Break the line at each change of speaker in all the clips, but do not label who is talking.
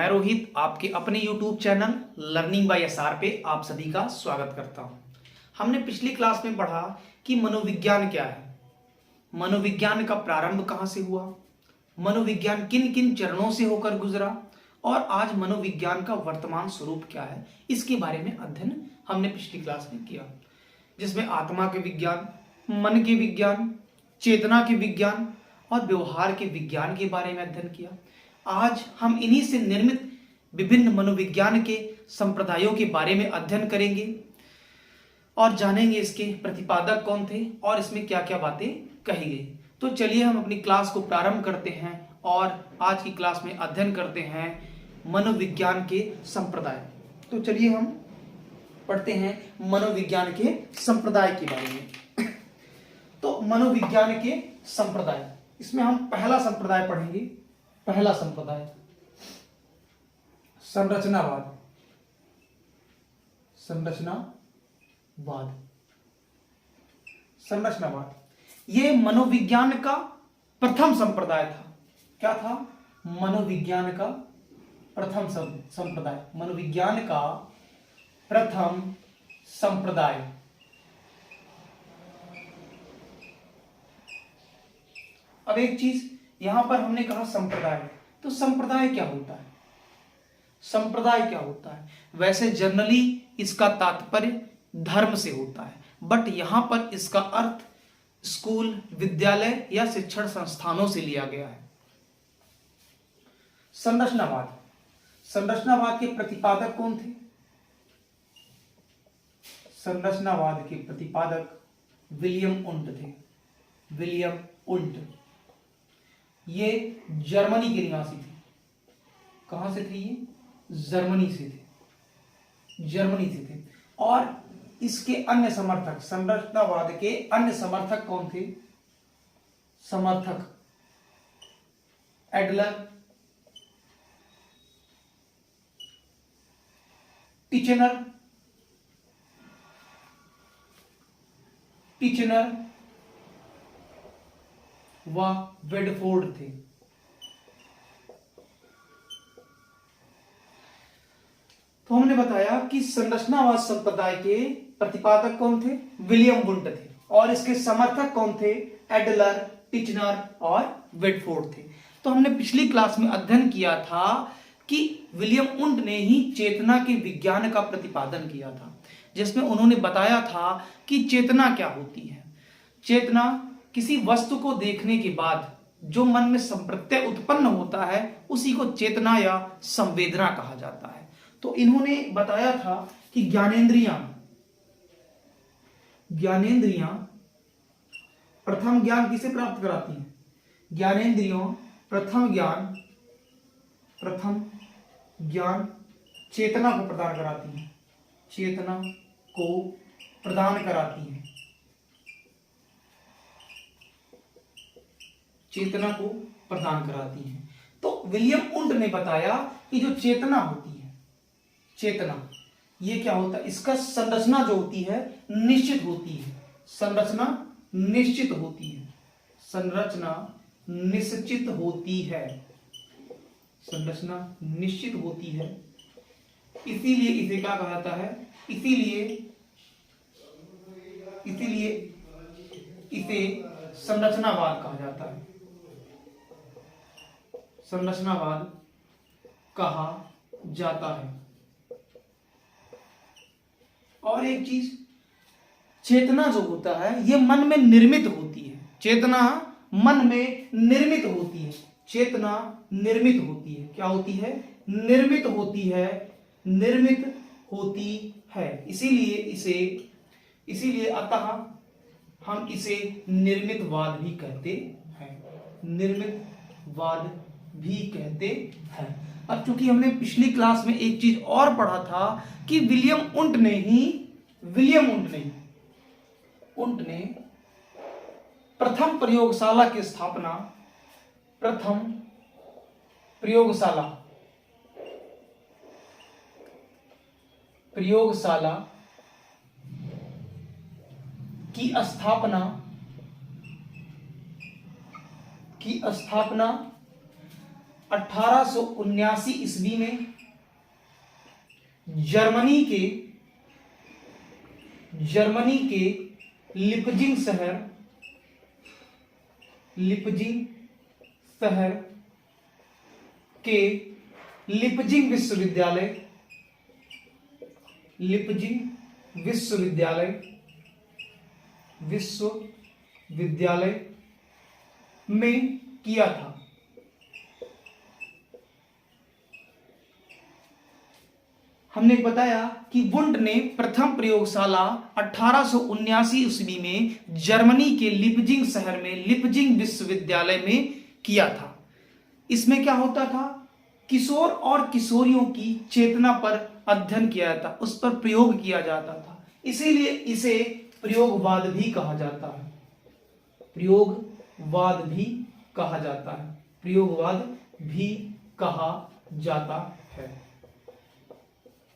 मैं रोहित आपके अपने YouTube channel learning by SR पे आप सभी का स्वागत करता हूं। हमने पिछली क्लास में पढ़ा कि मनोविज्ञान क्या है, मनोविज्ञान का प्रारंभ कहां से हुआ, मनोविज्ञान किन किन चरणों से होकर गुजरा और आज मनोविज्ञान का वर्तमान स्वरूप क्या है, इसके बारे में अध्ययन हमने पिछली क्लास में किया, जिसमें आत्मा के विज्ञान, मन के विज्ञान, चेतना के विज्ञान और व्यवहार के विज्ञान के बारे में अध्ययन किया। आज हम इन्हीं से निर्मित विभिन्न मनोविज्ञान के संप्रदायों के बारे में अध्ययन करेंगे और जानेंगे इसके प्रतिपादक कौन थे और इसमें क्या क्या बातें कही गई। तो चलिए हम अपनी क्लास को प्रारंभ करते हैं और आज की क्लास में अध्ययन करते हैं मनोविज्ञान के संप्रदाय। तो चलिए हम पढ़ते हैं मनोविज्ञान के संप्रदाय के बारे में। तो मनोविज्ञान के संप्रदाय, इसमें हम पहला संप्रदाय पढ़ेंगे। पहला संप्रदाय संरचनावाद। संरचनावाद संरचनावाद ये मनोविज्ञान का प्रथम संप्रदाय था। क्या था? मनोविज्ञान का प्रथम संप्रदाय, मनोविज्ञान का प्रथम संप्रदाय। अब एक चीज यहां पर हमने कहा संप्रदाय, तो संप्रदाय क्या होता है? संप्रदाय क्या होता है? वैसे जनरली इसका तात्पर्य धर्म से होता है, बट यहां पर इसका अर्थ स्कूल, विद्यालय या शिक्षण संस्थानों से लिया गया है। संरचनावाद, संरचनावाद के प्रतिपादक कौन थे? संरचनावाद के प्रतिपादक विलियम उंट थे। विलियम उंट ये जर्मनी के निवासी थे। कहां से थे ये? जर्मनी से थे। जर्मनी से थे। और इसके अन्य समर्थक, संरचनावाद के अन्य समर्थक कौन थे? समर्थक एडलर, टिचनर, व वेडफोर्ड थे। तो हमने बताया कि संरचनावाद संप्रदाय के प्रतिपादक कौन थे? विलियम वुंट थे। और इसके समर्थक कौन थे? एडलर, टिचनर और वेडफोर्ड थे। तो हमने पिछली क्लास में अध्ययन किया था कि विलियम वुंट ने ही चेतना के विज्ञान का प्रतिपादन किया था, जिसमें उन्होंने बताया था कि चेतना क्या होती है। चेतना किसी वस्तु को देखने के बाद जो मन में संप्रत्यय उत्पन्न होता है उसी को चेतना या संवेदना कहा जाता है। तो इन्होंने बताया था कि ज्ञानेंद्रियां प्रथम ज्ञान किसे प्राप्त कराती हैं? ज्ञानेंद्रियों प्रथम ज्ञान चेतना को प्रदान कराती हैं। चेतना को प्रदान कराती हैं। चेतना को प्रदान कराती हैं। तो विलियम उंट ने बताया कि जो चेतना होती है, चेतना ये क्या होता है? इसका संरचना जो होती है निश्चित होती है। संरचना निश्चित होती है। संरचना निश्चित होती है। संरचना निश्चित होती है। इसीलिए इसे क्या कहा जाता है? इसीलिए इसे संरचनावाद कहा जाता है। संरचनावाद कहा जाता है। और एक चीज, चेतना जो होता है ये मन में निर्मित होती है। चेतना मन में निर्मित होती है। चेतना निर्मित होती है। क्या होती है? निर्मित होती है। निर्मित होती है। इसीलिए अतः हम इसे निर्मितवाद भी कहते हैं। निर्मितवाद भी कहते हैं। अब चूंकि हमने पिछली क्लास में एक चीज और पढ़ा था कि विलियम उंट ने प्रथम प्रयोगशाला की स्थापना, प्रथम प्रयोगशाला की स्थापना 1879 ईस्वी में जर्मनी के लिपजिंग शहर के लिपजिंग विश्वविद्यालय में किया था। हमने बताया कि वुंड ने प्रथम प्रयोगशाला 1879 ईस्वी में जर्मनी के लिपजिंग शहर में लिपजिंग विश्वविद्यालय में किया था। इसमें क्या होता था, किशोर और किशोरियों की चेतना पर अध्ययन किया जाता, उस पर प्रयोग किया जाता था, इसीलिए इसे प्रयोगवाद भी कहा जाता है। प्रयोगवाद भी कहा जाता है।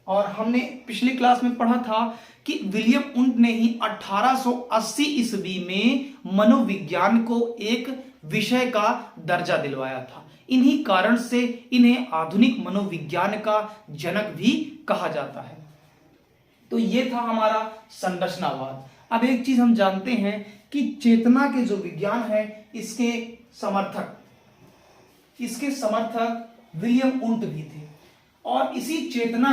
और हमने पिछली क्लास में पढ़ा था कि विलियम वुंड ने ही 1880 ईस्वी में मनोविज्ञान को एक विषय का दर्जा दिलवाया था। इन्हीं कारण से इन्हें आधुनिक मनोविज्ञान का जनक भी कहा जाता है। तो ये था हमारा संरचनावाद। अब एक चीज हम जानते हैं कि चेतना के जो विज्ञान है इसके समर्थक विलियम वुंड भी थे। और इसी चेतना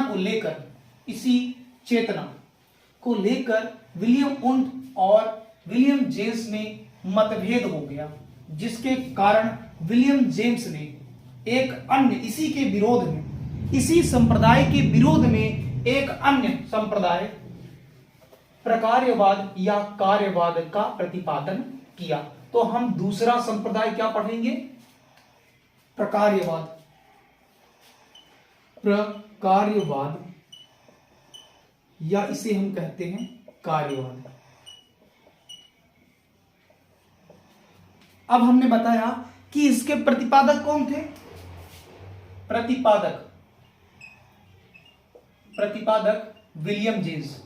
को लेकर विलियम वुंड और विलियम जेम्स में मतभेद हो गया, जिसके कारण विलियम जेम्स ने एक अन्य इसी संप्रदाय के विरोध में एक अन्य संप्रदाय प्रकार्यवाद या कार्यवाद का प्रतिपादन किया। तो हम दूसरा संप्रदाय क्या पढ़ेंगे, प्रकार्यवाद या इसे हम कहते हैं कार्यवाद। अब हमने बताया कि इसके प्रतिपादक कौन थे। प्रतिपादक विलियम जेम्स।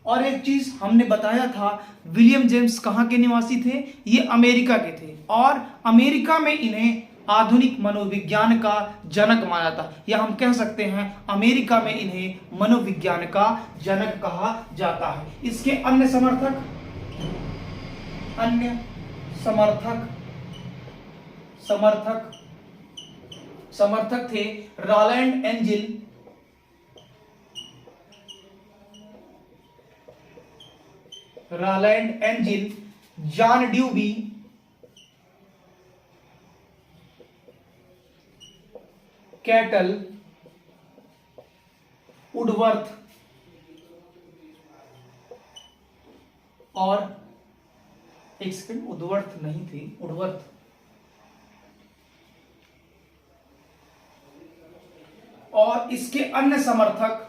और एक चीज हमने बताया था, विलियम जेम्स कहां के निवासी थे, ये अमेरिका के थे, और अमेरिका में इन्हें आधुनिक मनोविज्ञान का जनक माना था, या हम कह सकते हैं अमेरिका में इन्हें मनोविज्ञान का जनक कहा जाता है। इसके अन्य समर्थक थे Rowland Angell, John Dewey, Cattell, Woodworth और एक सेकंड, वुडवर्थ नहीं थी, वुडवर्थ और इसके अन्य समर्थक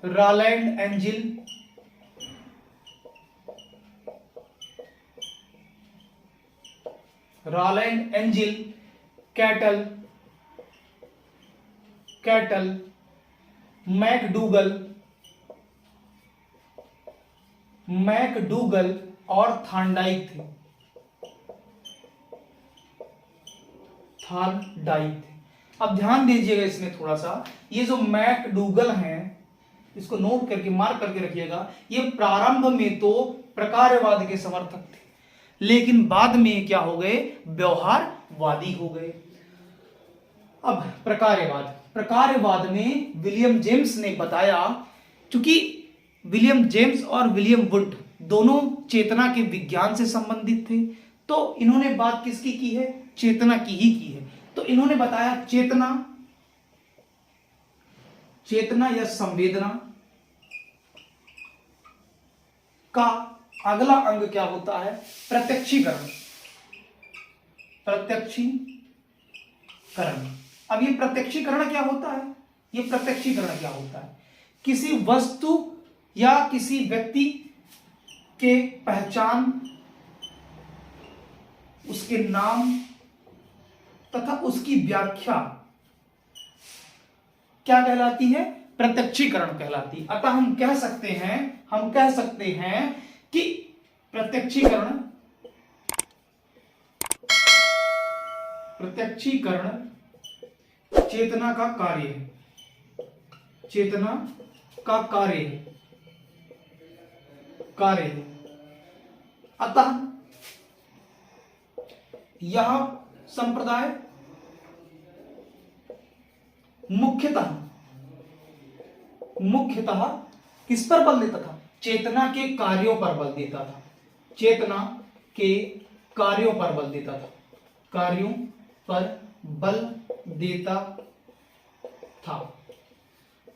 रॉलैंड एंजिल, कैटल, मैकडूगल और थॉर्नडाइक थे। अब ध्यान दीजिएगा इसमें थोड़ा सा, ये जो मैकडूगल हैं इसको नोट करके मार्क करके रखिएगा। ये प्रारंभ में तो प्रकार्यवाद के समर्थक थे, लेकिन बाद में क्या हो गए, व्यवहारवादी हो गए। अब प्रकार्यवाद में विलियम जेम्स ने बताया, क्योंकि विलियम जेम्स और विलियम वुंड दोनों चेतना के विज्ञान से संबंधित थे, तो इन्होंने बात किसकी की है, चेतना की ही की है। तो इन्होंने बताया चेतना या संवेदना का अगला अंग क्या होता है, प्रत्यक्षीकरण। अब ये प्रत्यक्षीकरण क्या होता है, किसी वस्तु या किसी व्यक्ति के पहचान, उसके नाम तथा उसकी व्याख्या क्या कहलाती है? प्रत्यक्षीकरण कहलाती है। अतः हम कह सकते हैं कि प्रत्यक्षीकरण चेतना का कार्य है। चेतना का कार्य है। अतः यह संप्रदाय मुख्यतः किस पर बल देता था? चेतना के कार्यों पर बल देता था। चेतना के कार्यों पर बल देता था। कार्यों पर बल देता था।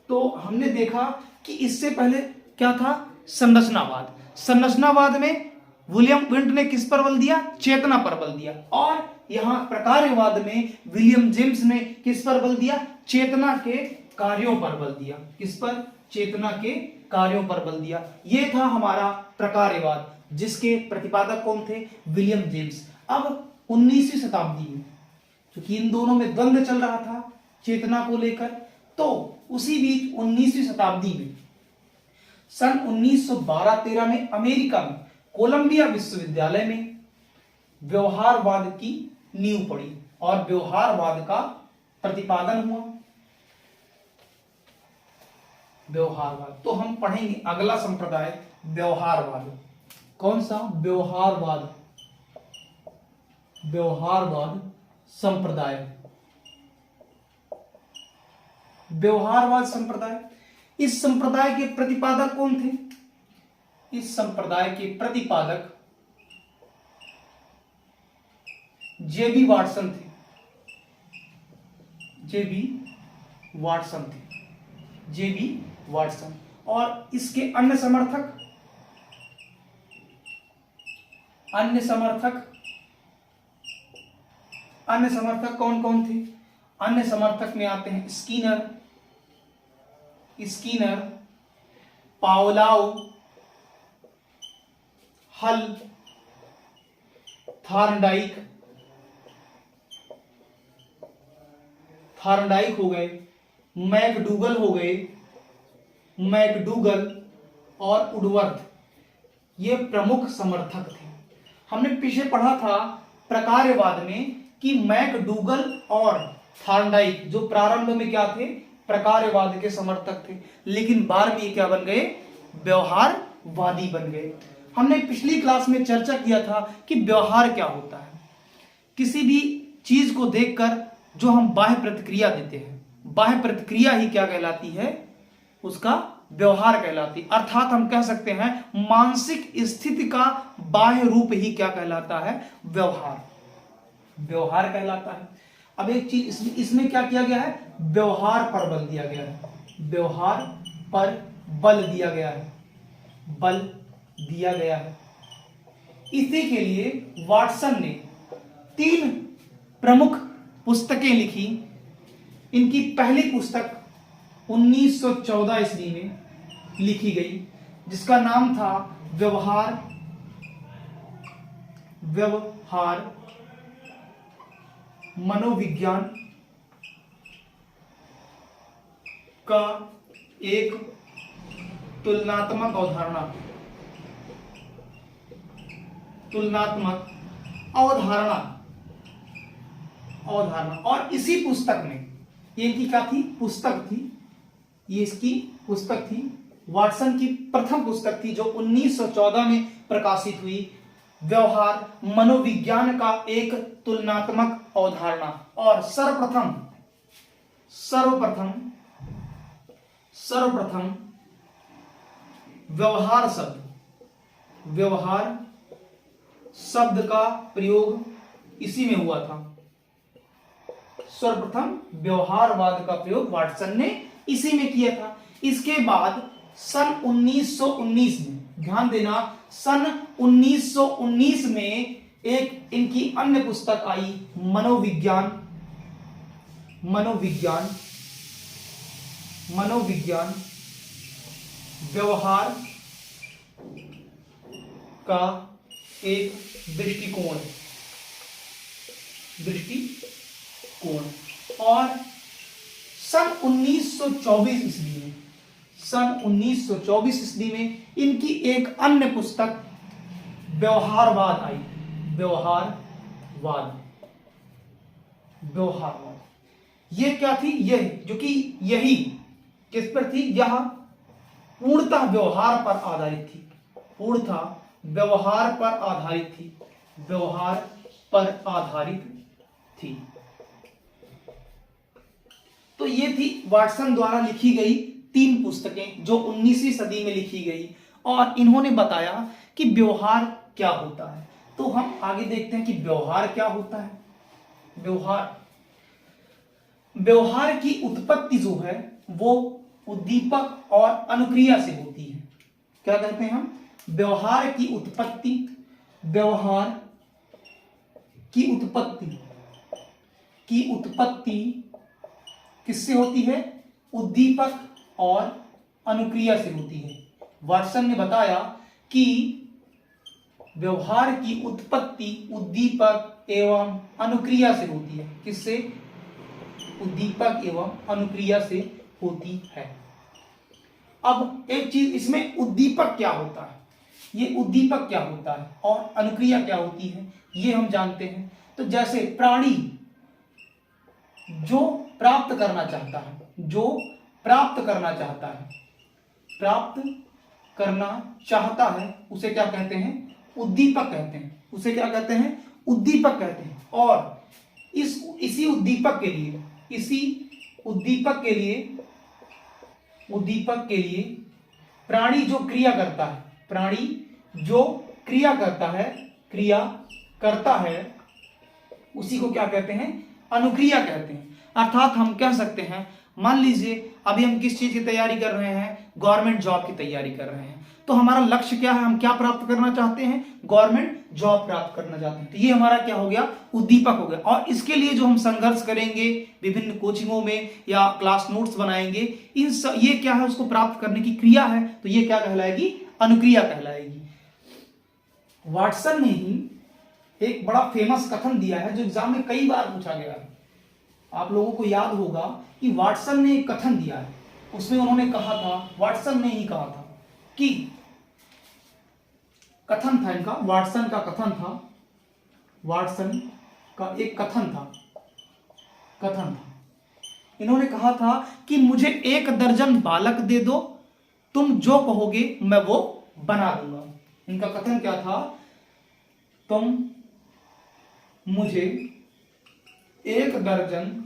तो हमने देखा कि इससे पहले क्या था? संरचनावाद। संरचनावाद में विलियम विंट ने किस पर बल दिया? चेतना पर बल दिया। और यहां प्रकार्यवाद में विलियम जेम्स ने किस पर बल दिया? चेतना के कार्यों पर बल दिया। किस पर? चेतना के कार्यों पर बल दिया। यह था हमारा प्रकार्यवाद, जिसके प्रतिपादक कौन थे? William James. अब 19वीं शताब्दी में, क्योंकि इन दोनों में द्वंद्व चल रहा था चेतना को लेकर, तो उसी बीच 19वीं शताब्दी में सन 1912-13 में अमेरिका में कोलंबिया विश्वविद्यालय में व्यवहारवाद की नींव पड़ी और व्यवहारवाद का प्रतिपादन हुआ। व्यवहारवाद, तो हम पढ़ेंगे अगला संप्रदाय व्यवहारवाद। कौन सा? व्यवहारवाद। व्यवहारवाद संप्रदाय। व्यवहारवाद संप्रदाय, इस संप्रदाय के प्रतिपादक कौन थे? इस संप्रदाय के प्रतिपादक जेबी वाटसन थे। जेबी वाटसन। और इसके अन्य समर्थक कौन कौन थे? अन्य समर्थक में आते हैं स्कीनर, पावलाव, हल, थार्नडाइक हो गए, मैकडूगल और वुडवर्थ, ये प्रमुख समर्थक थे। हमने पीछे पढ़ा था प्रकार्यवाद में कि मैकडूगल और थार्नडाइक जो प्रारंभ में क्या थे? प्रकार्यवाद के समर्थक थे, लेकिन बाद में ये क्या बन गए? व्यवहारवादी बन गए। हमने पिछली क्लास में चर्चा किया था कि व्यवहार क्या होता है। किसी भी चीज को देखकर जो हम बाह्य प्रतिक्रिया देते हैं, बाह्य प्रतिक्रिया ही क्या कहलाती है? उसका व्यवहार कहलाती है। अर्थात हम कह सकते हैं मानसिक स्थिति का बाह्य रूप ही क्या कहलाता है? व्यवहार कहलाता है। अब एक चीज इसमें क्या किया गया है? व्यवहार पर बल दिया गया है। व्यवहार पर बल दिया गया है। इसी के लिए वाटसन ने 3 प्रमुख पुस्तकें लिखी। इनकी पहली पुस्तक 1914 ईस्वी में लिखी गई, जिसका नाम था व्यवहार मनोविज्ञान का एक तुलनात्मक अवधारणा। और इसी पुस्तक में, ये इनकी क्या थी? पुस्तक थी। ये इसकी पुस्तक थी, वाटसन की प्रथम पुस्तक थी, जो 1914 में प्रकाशित हुई। व्यवहार मनोविज्ञान का एक तुलनात्मक अवधारणा। और सर्वप्रथम व्यवहार शब्द का प्रयोग इसी में हुआ था। सर्वप्रथम व्यवहारवाद का प्रयोग वाटसन ने इसी में किया था। इसके बाद सन 1919 में, ध्यान देना, सन 1919 में एक इनकी अन्य पुस्तक आई, मनोविज्ञान व्यवहार का एक दृष्टिकोण। और सन 1924 ईस्वी में, सन 1924 ईस्वी में इनकी एक अन्य पुस्तक व्यवहारवाद आई। व्यवहारवाद, ये क्या थी? यह जो कि यही किस पर थी? यह पूर्णतः व्यवहार पर आधारित थी, पूर्णतः व्यवहार पर आधारित थी, व्यवहार पर आधारित थी। तो ये थी वाटसन द्वारा लिखी गई 3 पुस्तकें जो 19वीं सदी में लिखी गई, और इन्होंने बताया कि व्यवहार क्या होता है। तो हम आगे देखते हैं कि व्यवहार क्या होता है। व्यवहार की उत्पत्ति जो है वो उद्दीपक और अनुक्रिया से होती है। क्या कहते हैं हम? व्यवहार की उत्पत्ति किससे होती है? उद्दीपक और अनुक्रिया से होती है। वाटसन ने बताया कि व्यवहार की उत्पत्ति उद्दीपक एवं अनुक्रिया से होती है। किससे? उद्दीपक एवं अनुक्रिया से होती है। अब एक चीज इसमें, उद्दीपक क्या होता है, ये उद्दीपक क्या होता है और अनुक्रिया क्या होती है, ये हम जानते हैं। तो जैसे प्राणी जो प्राप्त करना चाहता है, उसे क्या कहते हैं? उद्दीपक कहते हैं। उसे क्या कहते हैं? उद्दीपक कहते हैं। और इसी उद्दीपक के लिए प्राणी जो क्रिया करता है उसी को क्या कहते हैं? अनुक्रिया कहते हैं। अर्थात हम कह सकते हैं, मान लीजिए अभी हम किस चीज की तैयारी कर रहे हैं? गवर्नमेंट जॉब की तैयारी कर रहे हैं। तो हमारा लक्ष्य क्या है? हम क्या प्राप्त करना चाहते हैं? गवर्नमेंट जॉब प्राप्त करना चाहते हैं। तो ये हमारा क्या हो गया? उद्दीपक हो गया। और इसके लिए जो हम संघर्ष करेंगे विभिन्न कोचिंगों में या क्लास नोट्स बनाएंगे, ये क्या है? उसको प्राप्त करने की क्रिया है। तो ये क्या कहलाएगी? अनुक्रिया कहलाएगी। वाटसन ने ही एक बड़ा फेमस कथन दिया है जो एग्जाम में कई बार पूछा गया है। आप लोगों को याद होगा कि वाटसन ने एक कथन दिया है। उसमें उन्होंने कहा था, वाटसन ने ही कहा था कि कथन था इनका, वाटसन का एक कथन था। इन्होंने कहा था कि मुझे 1 दर्जन बालक दे दो, तुम जो कहोगे मैं वो बना दूंगा। इनका कथन क्या था? तुम मुझे 1 दर्जन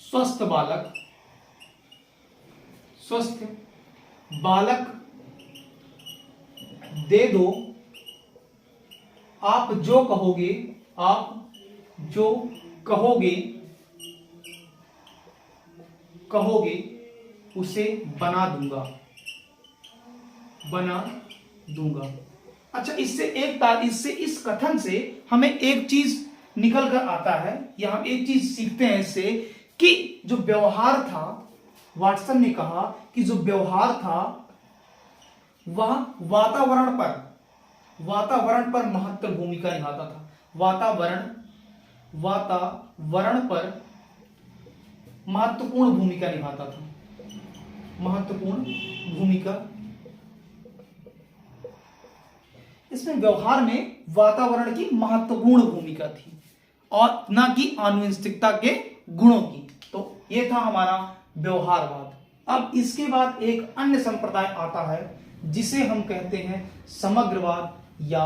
स्वस्थ बालक दे दो, आप जो कहोगे उसे बना दूंगा। अच्छा, इस कथन से हमें एक चीज निकल कर आता है, या हम एक चीज सीखते हैं इससे कि जो व्यवहार था, वाटसन ने कहा कि जो व्यवहार था वह वातावरण पर महत्वपूर्ण भूमिका निभाता था। वातावरण पर महत्वपूर्ण भूमिका। इसमें व्यवहार में वातावरण की महत्वपूर्ण भूमिका थी और ना कि आनुवंशिकता के गुणों की। तो यह था हमारा व्यवहारवाद। अब इसके बाद एक अन्य संप्रदाय आता है जिसे हम कहते हैं समग्रवाद या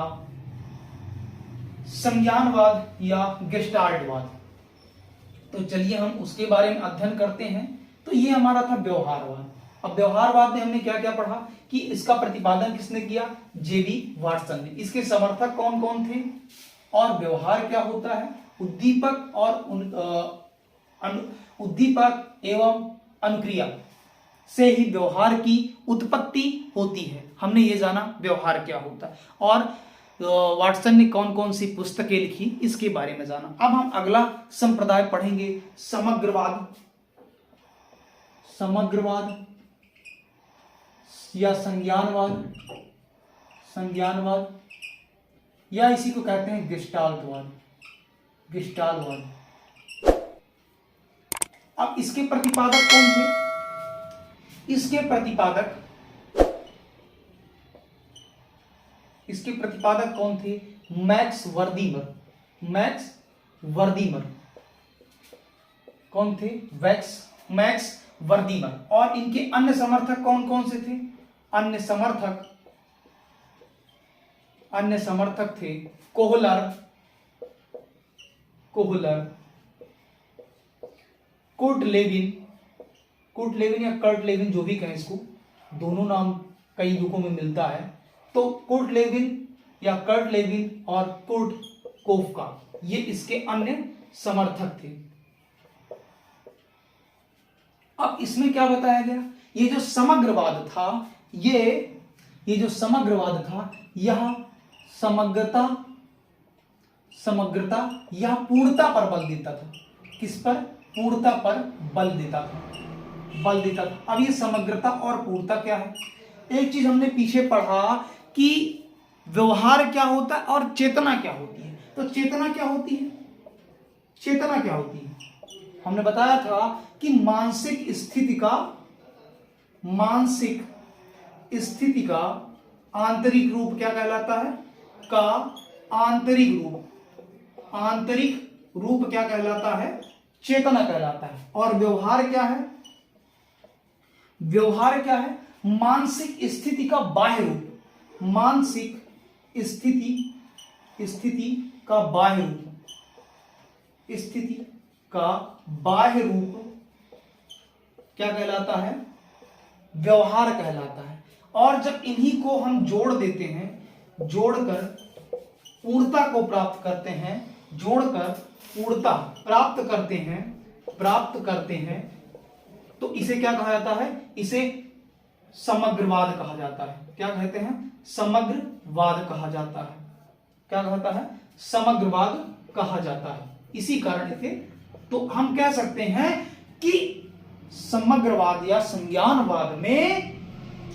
संज्ञानवाद या गेस्टाल्टवाद। तो चलिए हम उसके बारे में अध्ययन करते हैं। तो ये हमारा था व्यवहारवाद। अब व्यवहारवाद में हमने क्या क्या पढ़ा कि इसका प्रतिपादन किसने किया? जेबी वाटसन ने। इसके समर्थक कौन कौन थे और व्यवहार क्या होता है? उद्दीपक एवं अनुक्रिया से ही व्यवहार की उत्पत्ति होती है। हमने ये जाना व्यवहार क्या होता है और वाटसन ने कौन कौन सी पुस्तकें लिखी इसके बारे में जाना। अब हम अगला संप्रदाय पढ़ेंगे समग्रवाद या संज्ञानवाद या इसी को कहते हैं गेस्टाल्टवाद। अब इसके प्रतिपादक कौन थे? इसके प्रतिपादक कौन थे? मैक्स वर्दीमर कौन थे? मैक्स वर्दीमर। और इनके अन्य समर्थक कौन कौन से थे? अन्य समर्थक थे कोहलर, कुर्ट लेविन या कर्ट लेविन, जो भी कहें इसको, दोनों नाम कई बुकों में मिलता है। तो कुर्ट लेविन या कर्ट लेविन और कुर्ट कोफका, ये इसके अन्य समर्थक थे। अब इसमें क्या बताया गया? ये जो समग्रवाद था, ये जो समग्रवाद था, यह समग्रता या पूर्णता पर बल देता था। किस पर? पूर्णता पर बल देता था। अब ये समग्रता और पूर्णता क्या है? एक चीज हमने पीछे पढ़ा कि व्यवहार क्या होता है और चेतना क्या होती है। तो चेतना क्या होती है? हमने बताया था कि मानसिक स्थिति का आंतरिक रूप क्या कहलाता है? आंतरिक रूप क्या कहलाता है? चेतना कहलाता है। और व्यवहार क्या है? मानसिक स्थिति का बाह्य रूप। स्थिति का बाह्य रूप क्या कहलाता है? व्यवहार कहलाता है। और जब इन्हीं को हम जोड़ देते हैं, जोड़कर पूर्णता को प्राप्त करते हैं, तो इसे क्या कहा जाता है? इसे समग्रवाद कहा जाता है। क्या कहते हैं? समग्रवाद कहा जाता है। क्या कहता है? समग्रवाद कहा जाता है। इसी कारण इसे तो हम कह सकते हैं कि समग्रवाद या संज्ञानवाद में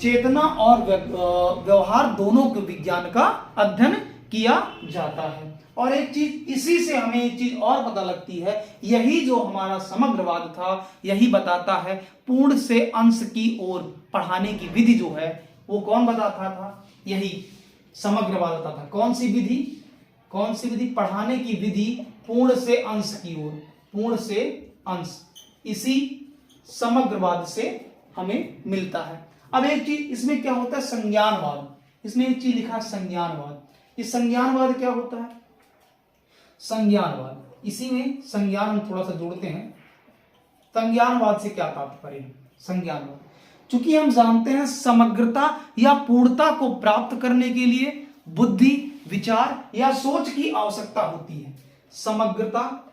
चेतना और व्यवहार दोनों के विज्ञान का अध्ययन किया जाता है। और एक चीज, इसी से हमें एक चीज और पता लगती है, यही जो हमारा समग्रवाद था, यही बताता है पूर्ण से अंश की ओर पढ़ाने की विधि जो है, वो कौन बताता था? यही समग्रवाद बताता था। कौन सी विधि? पढ़ाने की विधि पूर्ण से अंश की ओर, पूर्ण से अंश, इसी समग्रवाद से हमें मिलता है। अब एक चीज इसमें क्या होता है? संज्ञानवाद। इसमें एक चीज लिखा है संज्ञानवाद। इस संज्ञानवाद क्या होता है? संज्ञानवाद, इसी में संज्ञान हम थोड़ा सा जोड़ते हैं। संज्ञानवाद से क्या तात्पर्य है? संज्ञानवाद, चूंकि हम जानते हैं समग्रता या पूर्णता को प्राप्त करने के लिए बुद्धि, विचार या सोच की आवश्यकता होती है। समग्रता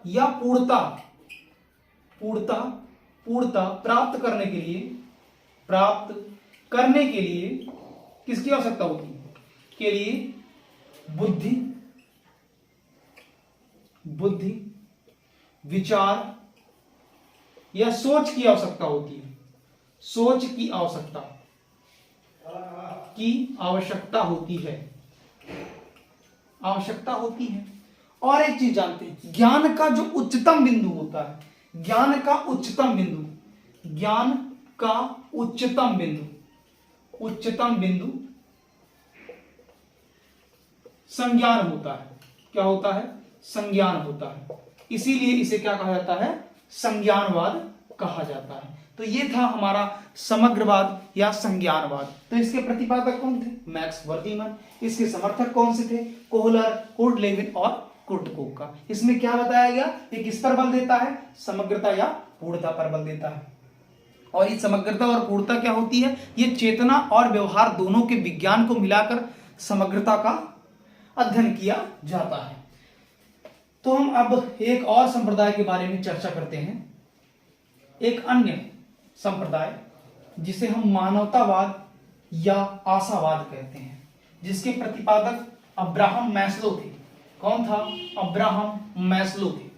या पूर्णता प्राप्त करने के लिए किसकी आवश्यकता होती है? के लिए बुद्धि, विचार या सोच की आवश्यकता होती है। सोच की आवश्यकता होती है। और एक चीज जानते हैं, ज्ञान का जो उच्चतम बिंदु होता है, ज्ञान का उच्चतम बिंदु संज्ञान होता है। क्या होता है? संज्ञान होता है। इसीलिए इसे क्या कहा जाता है? संज्ञानवाद कहा जाता है। तो ये था हमारा समग्रवाद या संज्ञानवाद। तो इसके प्रतिपादक कौन थे? मैक्स वर्दीमन। इसके समर्थक कौन से थे? कोहलर, कुर्ट लेविन और कुर्ट कोफका। इसमें क्या बताया गया? ये किस पर बल देता है? समग्रता या पूर्णता पर बल देता है। और ये समग्रता और पूर्णता क्या होती है? ये चेतना और व्यवहार दोनों के विज्ञान को मिलाकर समग्रता का अध्ययन किया जाता है। तो हम अब एक और संप्रदाय के बारे में चर्चा करते हैं। एक अन्य संप्रदाय जिसे हम मानवतावाद या आशावाद कहते हैं, जिसके प्रतिपादक अब्राहम मैस्लो थे। कौन था? अब्राहम मैस्लो थे,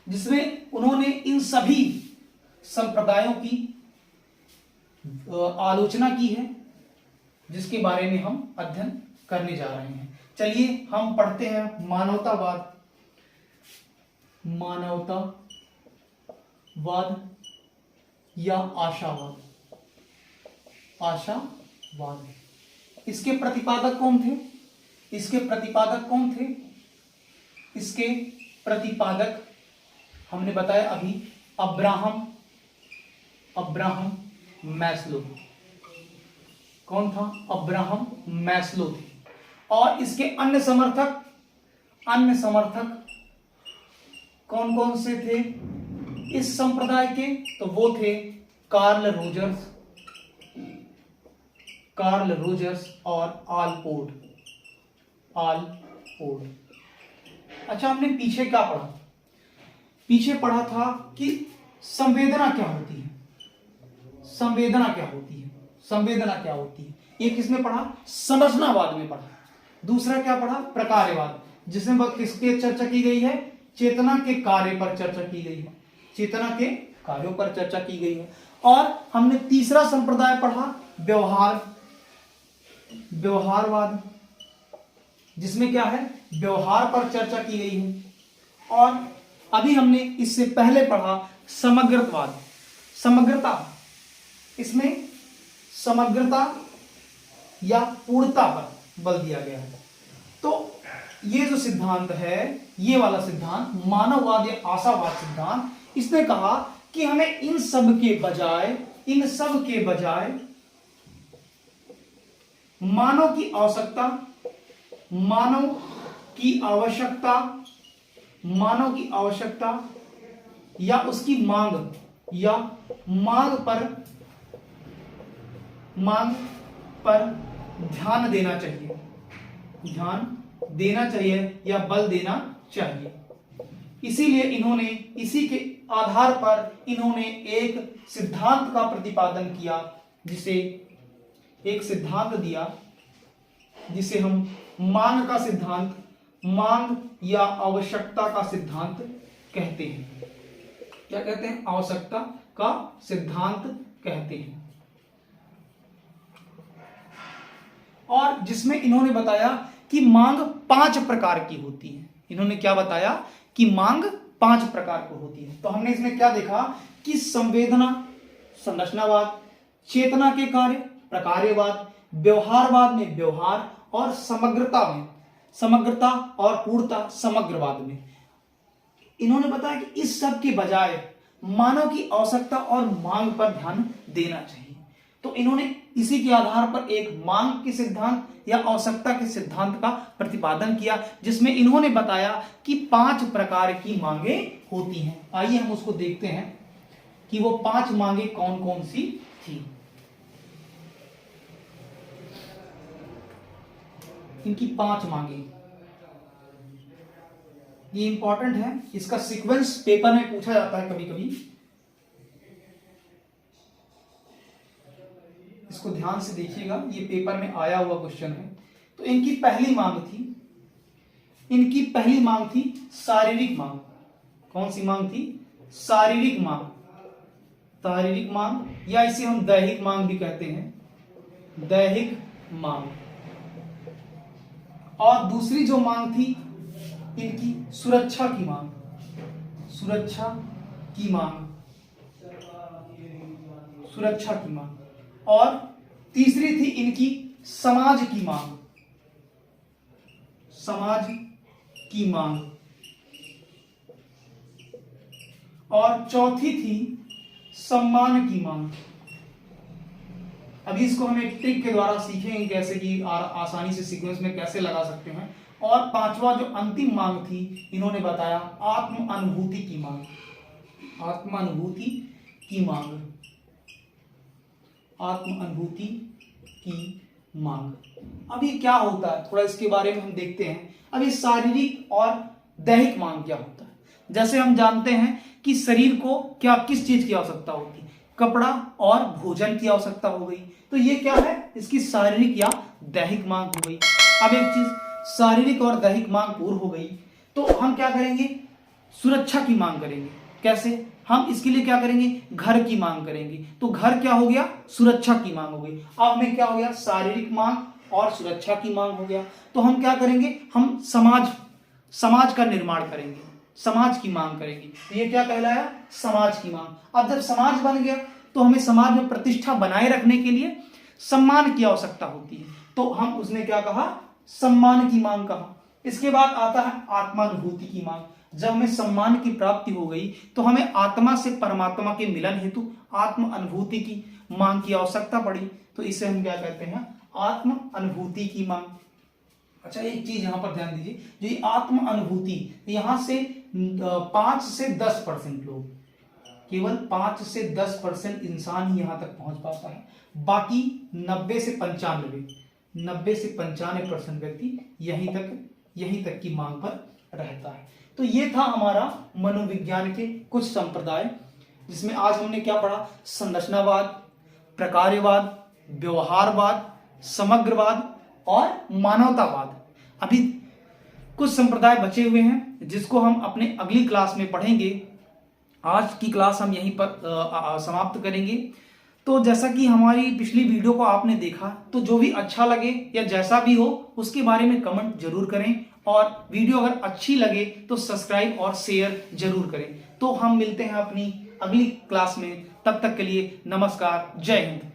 जिसमें उन्होंने इन सभी संप्रदायों की आलोचना की है, जिसके बारे में हम अध्ययन करने जा रहे हैं। चलिए हम पढ़ते हैं मानवतावाद। मानवतावाद या आशावाद। आशावाद। इसके प्रतिपादक कौन थे? इसके प्रतिपादक कौन थे? इसके प्रतिपादक हमने बताया अभी, अब्राहम मैस्लो। कौन था? अब्राहम मैस्लो थे। और इसके अन्य समर्थक कौन कौन से थे इस संप्रदाय के? तो वो थे कार्ल रोजर्स और आलपोर्ट। अच्छा, हमने पीछे क्या पढ़ा? पीछे पढ़ा था कि संवेदना क्या होती है। संवेदना क्या होती है? एक किसमें पढ़ा? संरचनावाद में पढ़ा। दूसरा क्या पढ़ा? प्रकार्यवाद, जिसमें किसकी चर्चा की गई है? चेतना के कार्य पर चर्चा की गई है। चेतना के कार्यों पर चर्चा की गई है। और हमने तीसरा संप्रदाय पढ़ा व्यवहारवाद, जिसमें क्या है? व्यवहार पर चर्चा की गई है। और अभी हमने इससे पहले पढ़ा समग्रवाद, समग्रता। इसमें समग्रता या पूर्णता पर बल दिया गया है। तो ये जो सिद्धांत है, ये वाला सिद्धांत मानववाद या आशावाद सिद्धांत, इसने कहा कि हमें इन सब के बजाय मानव की आवश्यकता या उसकी मांग पर ध्यान देना चाहिए या बल देना चाहिए। इसीलिए इन्होंने इसी के आधार पर इन्होंने एक सिद्धांत का प्रतिपादन किया, जिसे एक सिद्धांत दिया जिसे हम मांग या आवश्यकता का सिद्धांत कहते हैं। क्या कहते हैं? आवश्यकता का सिद्धांत कहते हैं। और जिसमें इन्होंने बताया कि मांग 5 प्रकार की होती है। इन्होंने क्या बताया? कि मांग 5 प्रकार की होती है। तो हमने इसमें क्या देखा कि संवेदना, संरचनावाद, चेतना के कार्य, प्रकार्यवाद, व्यवहारवाद में व्यवहार, और समग्रता और पूर्णता समग्रवाद में। इन्होंने बताया कि इस सब के बजाय मानव की आवश्यकता और मांग पर ध्यान देना चाहिए। तो इन्होंने इसी के आधार पर एक मांग के सिद्धांत या आवश्यकता के सिद्धांत का प्रतिपादन किया, जिसमें इन्होंने बताया कि 5 प्रकार की मांगे होती हैं। आइए हम उसको देखते हैं कि वो 5 मांगे कौन कौन सी थी। इनकी 5 मांगे, ये इंपॉर्टेंट है, इसका सीक्वेंस पेपर में पूछा जाता है कभी कभी, इसको ध्यान से देखिएगा, ये पेपर में आया हुआ क्वेश्चन है। तो इनकी पहली मांग थी शारीरिक मांग। कौन सी मांग थी? शारीरिक मांग, या इसे हम दैहिक मांग भी कहते हैं, दैहिक मांग। और दूसरी जो मांग थी इनकी सुरक्षा की मांग। और तीसरी थी इनकी समाज की मांग। और चौथी थी सम्मान की मांग। अभी इसको हम एक ट्रिक के द्वारा सीखेंगे कैसे कि आसानी से सीक्वेंस में कैसे लगा सकते हैं। और 5वां जो अंतिम मांग थी, इन्होंने बताया आत्म अनुभूति की मांग। अब ये क्या होता है, थोड़ा इसके बारे में हम देखते हैं। अब ये शारीरिक और दैहिक मांग क्या होता है? जैसे हम जानते हैं कि शरीर को किस चीज की आवश्यकता होती है? कपड़ा और भोजन की आवश्यकता हो गई। तो ये क्या है? इसकी शारीरिक या दैहिक मांग हो गई। अब एक चीज, शारीरिक और दैहिक मांग पूर्ण हो गई, तो हम क्या करेंगे? सुरक्षा की मांग करेंगे। कैसे? हम इसके लिए क्या करेंगे? घर की मांग करेंगे। तो घर क्या हो गया? सुरक्षा की मांग हो गई। अब हमें क्या हो गया? शारीरिक मांग और सुरक्षा की मांग हो गया। तो हम क्या करेंगे? हम समाज का निर्माण करेंगे। समाज की मांग करेगी। तो ये क्या कहलाया? समाज की मांग। अब जब समाज बन गया तो हमें समाज में प्रतिष्ठा बनाए रखने के लिए सम्मान की आवश्यकता होती है, तो हम उसने क्या कहा? सम्मान की मांग कहा। इसके बाद आता है आत्मानुभूति की मांग। जब हमें सम्मान की प्राप्ति हो गई तो हमें आत्मा से परमात्मा के मिलन हेतु आत्म अनुभूति की मांग की आवश्यकता पड़ी, तो इसे हम क्या कहते हैं? आत्म अनुभूति की मांग। अच्छा, एक चीज यहां पर ध्यान दीजिए, जो ये आत्म अनुभूति, यहां से 5 से 10% लोग, केवल 5 से 10% इंसान ही यहां तक पहुंच पाता है। बाकी 90 से 95% व्यक्ति यहीं तक की मांग पर रहता है। तो ये था हमारा मनोविज्ञान के कुछ संप्रदाय, जिसमें आज हमने क्या पढ़ा? संरचनावाद, प्रकार्यवाद, व्यवहारवाद, समग्रवाद और मानवतावाद। अभी कुछ संप्रदाय बचे हुए हैं जिसको हम अपने अगली क्लास में पढ़ेंगे। आज की क्लास हम यहीं पर समाप्त करेंगे। तो जैसा कि हमारी पिछली वीडियो को आपने देखा, तो जो भी अच्छा लगे या जैसा भी हो उसके बारे में कमेंट जरूर करें, और वीडियो अगर अच्छी लगे तो सब्सक्राइब और शेयर जरूर करें। तो हम मिलते हैं अपनी अगली क्लास में, तब तक के लिए नमस्कार, जय हिंद।